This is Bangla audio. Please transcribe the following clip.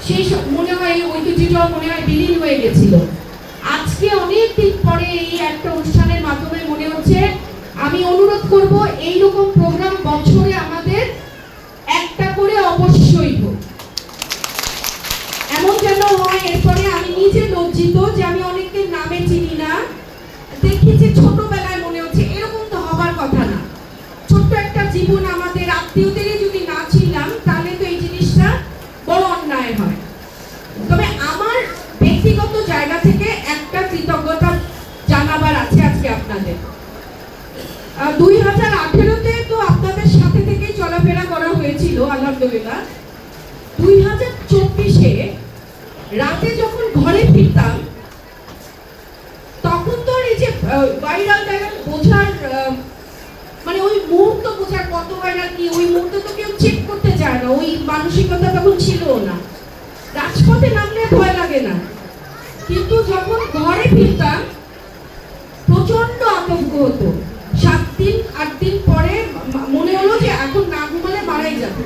সেই মনে হয় ঐতিহ্যটাও মনে হয় বিলীন হয়ে গেছিল। আজকে অনেক দিন পরে এই একটা অনুষ্ঠানের মাধ্যমে মনে হচ্ছে, আমি অনুরোধ করব এইরকম প্রোগ্রাম বছরে আমাদের একটা করে অবশ্যই হোক, এমন যেন হয়। এরপরে আমি নিজে লজ্জিত যে আমি অনেকের নামে চিনি না, দেখি যে ছোটবেলায় মনে হচ্ছে এরকম তো হবার কথা না। ছোট্ট একটা জীবন আমাদের আত্মীয়দেরই যদি না চিনলাম তাহলে তো এই জিনিসটা বড় অন্যায় হয়। তবে আমার ব্যক্তিগত জায়গা থেকে একটা কৃতজ্ঞতা জানাবার আছে আজকে আপনাদের। 2018-তে তো আপনাদের সাথে থেকেই চলাফেরা করা হয়েছিল আলহামদুলিল্লাহ। 2024-এ রাতে যখন ঘরে ফিরতাম তখন তো এই যে ভাইরাল বোঝার মানে ওই মুহূর্ত বোঝার কত ভাইরাল কি, ওই মুহূর্ত তো কেউ চেক করতে চায় না, ওই মানসিকতা তখন ছিল না। রাজপথে নামলে ভয় লাগে না, কিন্তু যখন ঘরে ফিরতাম প্রচন্ড আতঙ্ক হতো। 7 দিন 8 দিন পরে মনে হলো যে এখন না ঘুমালে মারাই যাবে।